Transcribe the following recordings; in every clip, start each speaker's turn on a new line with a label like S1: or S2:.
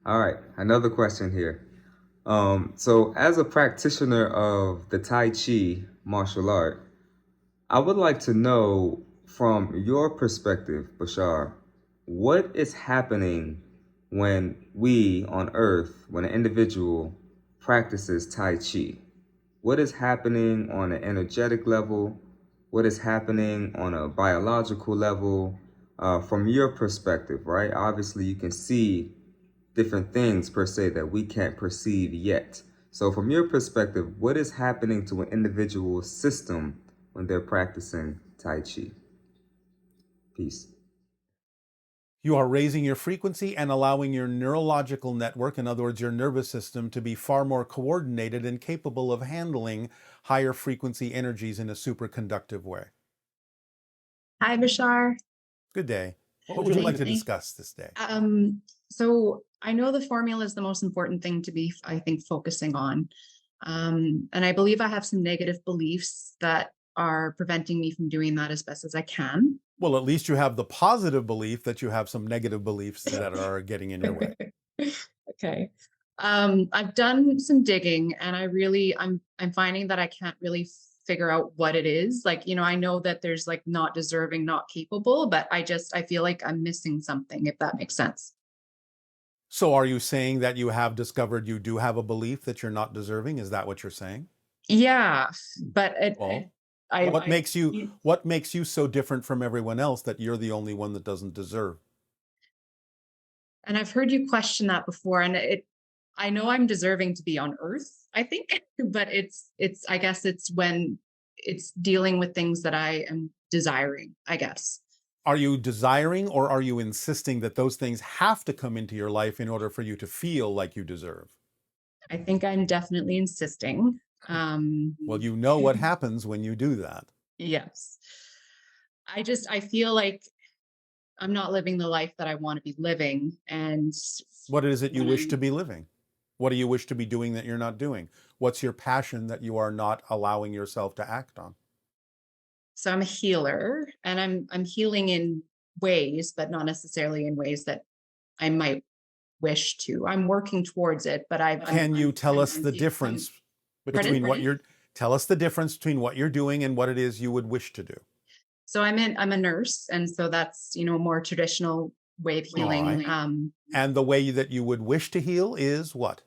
S1: All right, another question here. So as a practitioner of the Tai Chi martial art, I would like to know from your perspective, Bashar, what is happening when we on Earth, when an individual practices Tai Chi? What is happening on an energetic level? What is happening on a biological level? From your perspective, right? Obviously, you can see different things per se that we can't perceive yet. So, from your perspective, what is happening to an individual's system when they're practicing Tai Chi? Peace.
S2: You are raising your frequency and allowing your neurological network, in other words, your nervous system, to be far more coordinated and capable of handling higher frequency energies in a superconductive way.
S3: Hi, Bashar.
S2: Good day. What would you like to
S3: Thank-
S2: discuss this day?
S3: So I know the formula is the most important thing to be, I think, focusing on. And I believe I have some negative beliefs that are preventing me from doing that as best as I can.
S2: Well, at least you have the positive belief that you have some negative beliefs that are getting in your way.
S3: Okay. I've done some digging and I'm finding that I can't really figure out what it is. Like, I know that there's like not deserving, not capable, but I feel like I'm missing something, if that makes sense.
S2: So are you saying that you have discovered you do have a belief that you're not deserving? Is that what you're saying?
S3: Yeah, but
S2: Well,
S3: I,
S2: what makes you so different from everyone else that you're the only one that doesn't deserve?
S3: and I've heard you question that before, and I know I'm deserving to be on Earth, I think, but I guess it's when it's dealing with things that I am desiring, I guess.
S2: Are you desiring or are you insisting that those things have to come into your life in order for you to feel like you deserve?
S3: I think I'm definitely insisting.
S2: Well, you know what happens when you do that.
S3: Yes. I feel like I'm not living the life that I want to be living. And
S2: What is it you
S3: when
S2: wish to
S3: I'm
S2: be living? What do you wish to be doing that you're not doing? What's your passion that you are not allowing yourself to act on?
S3: So I'm a healer and I'm healing in ways, but not necessarily in ways that I might wish to. I'm working towards it, but
S2: Can you tell us the
S3: I'm
S2: difference
S3: pardon?
S2: between tell us the difference between what you're doing and what it is you would wish to do?
S3: So I'm a nurse, and so that's a more traditional way of
S2: All
S3: healing.
S2: right. And the way that you would wish to heal is what?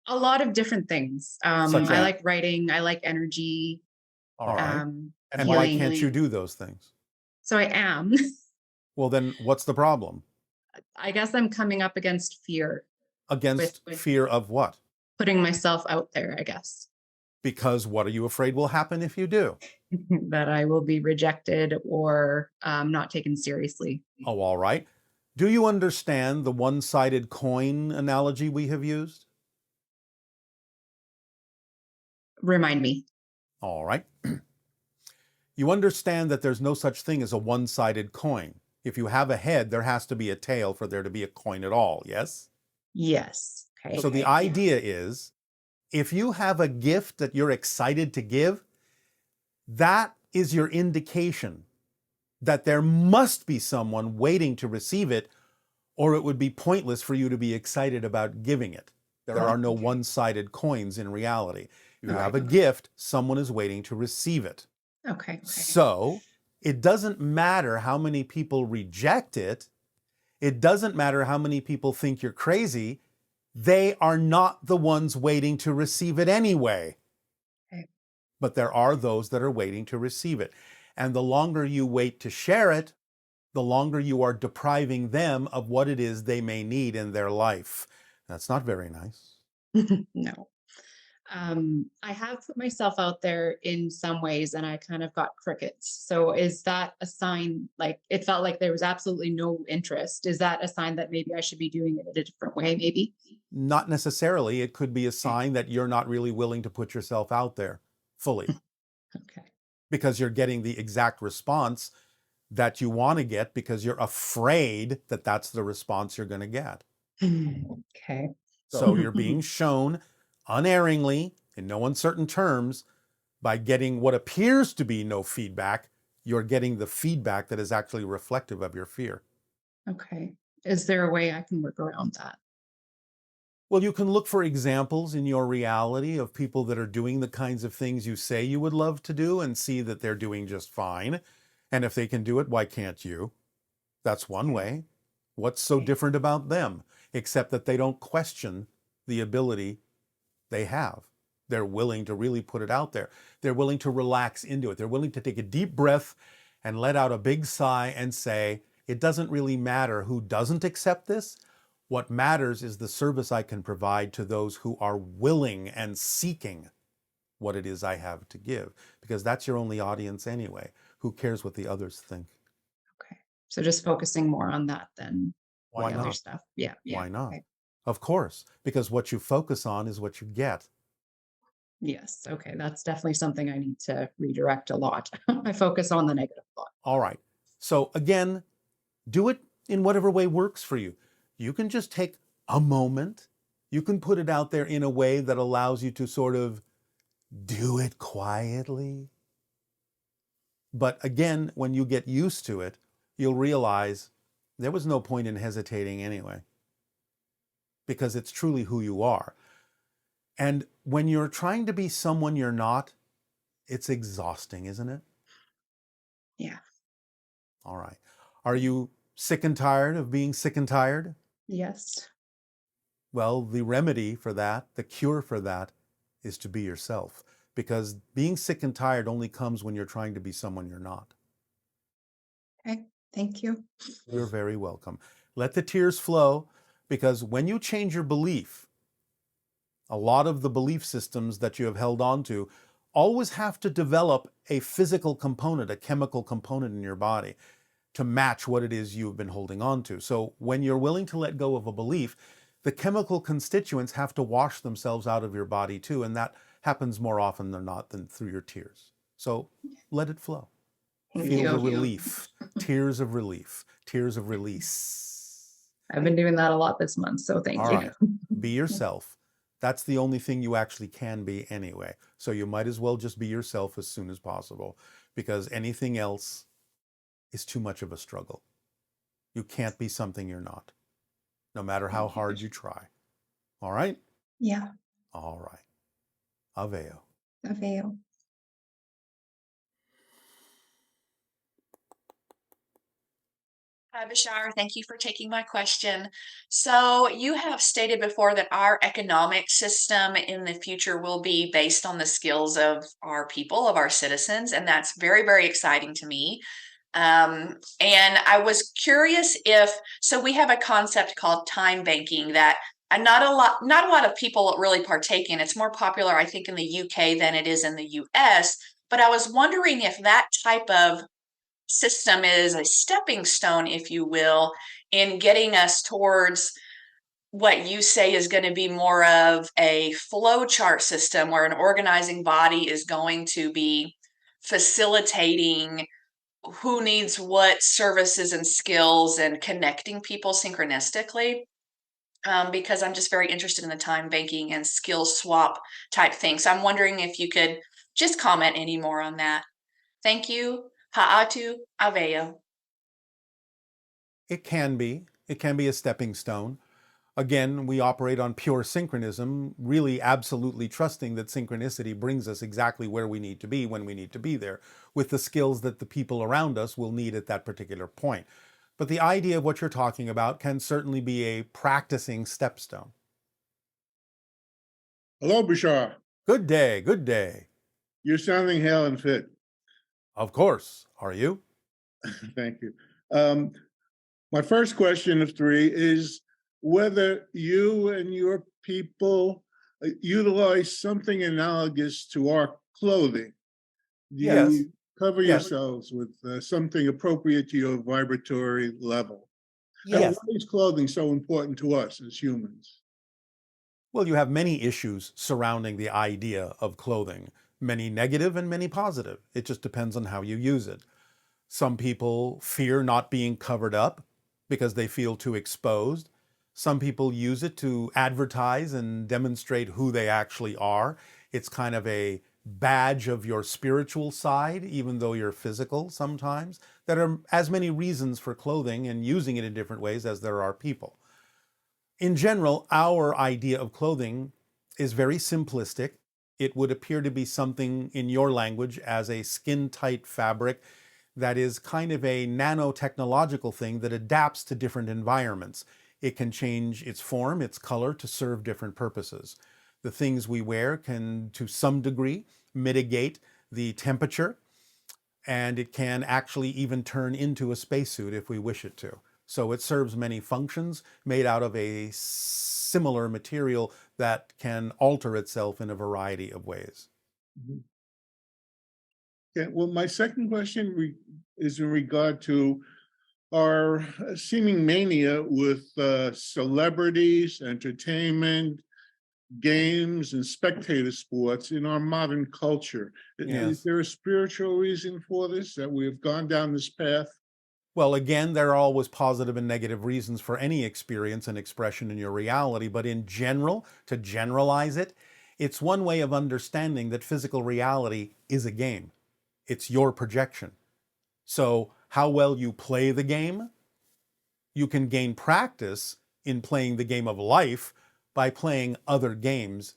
S3: A lot of different things.
S2: Such
S3: I
S2: as?
S3: like writing. I like energy.
S2: All right. And why
S3: Healing.
S2: can't you do those things?
S3: So I am.
S2: Well, then what's the problem?
S3: I guess I'm coming up against fear
S2: Against
S3: with
S2: fear of what?
S3: putting myself out there, I guess.
S2: Because what are you afraid will happen if you do?
S3: That I will be rejected or not taken seriously.
S2: Oh, all right. Do you understand the one-sided coin analogy we have used?
S3: Remind me.
S2: All right. You understand that there's no such thing as a one-sided coin. If you have a head, there has to be a tail for there to be a coin at all, yes?
S3: Yes. Okay.
S2: So the idea is, if you have a gift that you're excited to give, that is your indication that there must be someone waiting to receive it, or it would be pointless for you to be excited about giving it. There are no one-sided coins in reality. If you have a gift, someone is waiting to receive it.
S3: Okay.
S2: So it doesn't matter how many people reject it. It doesn't matter how many people think you're crazy. They are not the ones waiting to receive it anyway.
S3: Okay.
S2: But there are those that are waiting to receive it. And the longer you wait to share it, the longer you are depriving them of what it is they may need in their life. That's not very nice.
S3: No. I have put myself out there in some ways and I kind of got crickets. So is that a sign, like it felt like there was absolutely no interest? Is that a sign that maybe I should be doing it in a different way, maybe?
S2: Not necessarily. It could be a sign that you're not really willing to put yourself out there fully.
S3: Okay.
S2: Because you're getting the exact response that you want to get because you're afraid that that's the response you're going to get.
S3: Okay.
S2: So you're being shown unerringly, in no uncertain terms, by getting what appears to be no feedback, you're getting the feedback that is actually reflective of your fear.
S3: Okay. Is there a way I can work around that?
S2: Well, you can look for examples in your reality of people that are doing the kinds of things you say you would love to do and see that they're doing just fine. And if they can do it, why can't you? That's one
S3: Okay.
S2: way. What's so
S3: Okay.
S2: different about them, except that they don't question the ability they have? They're willing to really put it out there. They're willing to relax into it. They're willing to take a deep breath and let out a big sigh and say, it doesn't really matter who doesn't accept this. What matters is the service I can provide to those who are willing and seeking what it is I have to give, because that's your only audience anyway. Who cares what the others think?
S3: Okay. So just focusing more on that than
S2: Why
S3: the other
S2: not?
S3: stuff. Yeah. Yeah.
S2: Why not?
S3: Okay.
S2: Of course, because what you focus on is what you get.
S3: Yes. Okay. That's definitely something I need to redirect a lot. I focus on the negative a lot.
S2: All right. So again, do it in whatever way works for you. You can just take a moment. You can put it out there in a way that allows you to sort of do it quietly. But again, when you get used to it, you'll realize there was no point in hesitating anyway, because it's truly who you are. And when you're trying to be someone you're not, it's exhausting, isn't it?
S3: Yeah.
S2: All right. Are you sick and tired of being sick and tired?
S3: Yes.
S2: Well, the remedy for that, the cure for that, is to be yourself. Because being sick and tired only comes when you're trying to be someone you're not.
S3: Okay. Thank you.
S2: You're very welcome. Let the tears flow, because when you change your belief, a lot of the belief systems that you have held on to always have to develop a physical component, a chemical component in your body to match what it is you've been holding on to. So when you're willing to let go of a belief, the chemical constituents have to wash themselves out of your body too, and that happens more often than not than through your tears. So let it flow.
S3: Thank
S2: Feel the
S3: you.
S2: relief, tears of relief, tears of release.
S3: I've been doing that a lot this month, so thank
S2: All
S3: you.
S2: right, be yourself. That's the only thing you actually can be anyway. So you might as well just be yourself as soon as possible, because anything else is too much of a struggle. You can't be something you're not, no matter how
S3: Thank you.
S2: hard you try. All right?
S3: Yeah.
S2: All right. Aveo.
S3: Avail.
S4: Hi, Bashar. Thank you for taking my question. So, you have stated before that our economic system in the future will be based on the skills of our people, of our citizens, and that's very, very exciting to me. And I was curious if so we have a concept called time banking that not a lot of people really partake in. It's more popular, I think, in the UK than it is in the US. But I was wondering if that type of system is a stepping stone, if you will, in getting us towards what you say is going to be more of a flow chart system where an organizing body is going to be facilitating who needs what services and skills and connecting people synchronistically. Because I'm just very interested in the time banking and skill swap type thing. So I'm wondering if you could just comment any more on that. Thank you. Ha'atu Aveo.
S2: It can be. It can be a stepping stone. Again, we operate on pure synchronism, really absolutely trusting that synchronicity brings us exactly where we need to be when we need to be there, with the skills that the people around us will need at that particular point. But the idea of what you're talking about can certainly be a practicing stepstone.
S5: Hello, Bashar.
S2: Good day, good day.
S5: You're sounding hale and fit.
S2: Of course. Are you?
S5: Thank you. My first question of three is whether you and your people utilize something analogous to our clothing. Do
S2: Yes.
S5: you cover
S2: Yes.
S5: yourselves with something appropriate to your vibratory level? And
S2: Yes.
S5: why is clothing so important to us as humans?
S2: Well, you have many issues surrounding the idea of clothing, many negative and many positive. It just depends on how you use it. Some people fear not being covered up because they feel too exposed. Some people use it to advertise and demonstrate who they actually are. It's kind of a badge of your spiritual side, even though you're physical sometimes. There are as many reasons for clothing and using it in different ways as there are people. In general, our idea of clothing is very simplistic. It would appear to be something in your language as a skin-tight fabric that is kind of a nanotechnological thing that adapts to different environments. It can change its form, its color to serve different purposes. The things we wear can, to some degree, mitigate the temperature, and it can actually even turn into a spacesuit if we wish it to. So it serves many functions, made out of a similar material that can alter itself in a variety of ways.
S5: Mhm. Okay, well, my second question is in regard to our seeming mania with celebrities, entertainment, games, and spectator sports in our modern culture. Is
S2: Yes.
S5: there a spiritual reason for this, that we have gone down this path?
S2: Well, again, there are always positive and negative reasons for any experience and expression in your reality, but in general, to generalize it, it's one way of understanding that physical reality is a game. It's your projection. So, how well you play the game, you can gain practice in playing the game of life by playing other games.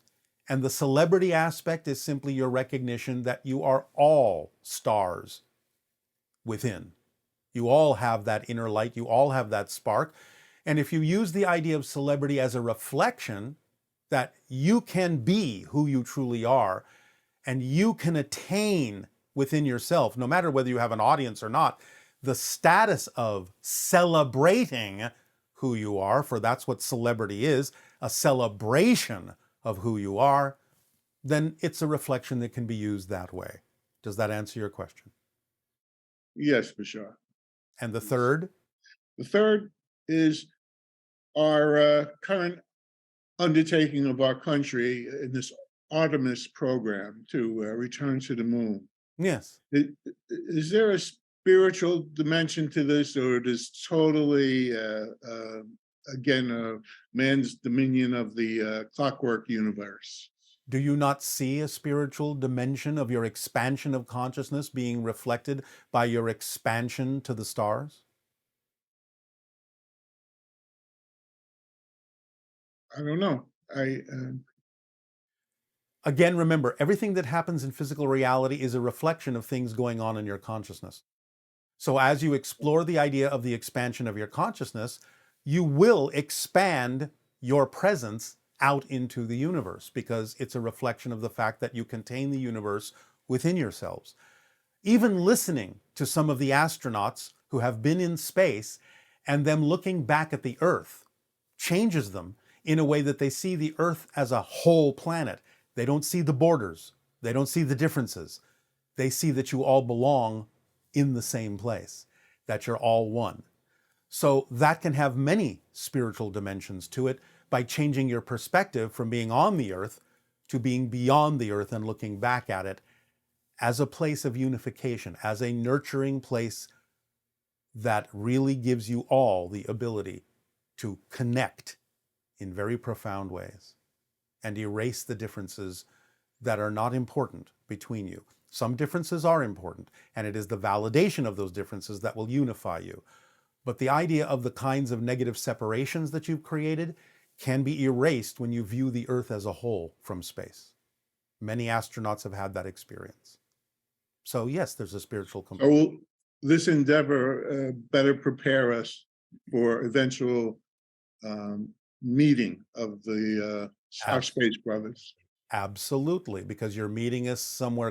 S2: And the celebrity aspect is simply your recognition that you are all stars within. You all have that inner light, you all have that spark. And if you use the idea of celebrity as a reflection, that you can be who you truly are, and you can attain within yourself, no matter whether you have an audience or not, the status of celebrating who you are, for that's what celebrity is, a celebration of who you are, then it's a reflection that can be used that way. Does that answer your question?
S5: Yes, Bashar.
S2: And the third?
S5: The third is our current undertaking of our country in this Artemis program to return to the moon.
S2: Yes.
S5: Is there a spiritual dimension to this, or it is totally, again, man's dominion of the clockwork universe?
S2: Do you not see a spiritual dimension of your expansion of consciousness being reflected by your expansion to the stars?
S5: I don't know.
S2: Again, remember, everything that happens in physical reality is a reflection of things going on in your consciousness. So as you explore the idea of the expansion of your consciousness, you will expand your presence out into the universe, because it's a reflection of the fact that you contain the universe within yourselves. Even listening to some of the astronauts who have been in space and them looking back at the Earth changes them in a way that they see the Earth as a whole planet. They don't see the borders. They don't see the differences. They see that you all belong in the same place, that you're all one. So that can have many spiritual dimensions to it by changing your perspective from being on the Earth to being beyond the Earth and looking back at it as a place of unification, as a nurturing place that really gives you all the ability to connect in very profound ways and erase the differences that are not important between you. Some differences are important, and it is the validation of those differences that will unify you. But the idea of the kinds of negative separations that you've created can be erased when you view the Earth as a whole from space. Many astronauts have had that experience. So yes, there's a spiritual
S5: So
S2: component.
S5: will this endeavor better prepare us for eventual meeting of our space brothers?
S2: Absolutely, because you're meeting us somewhere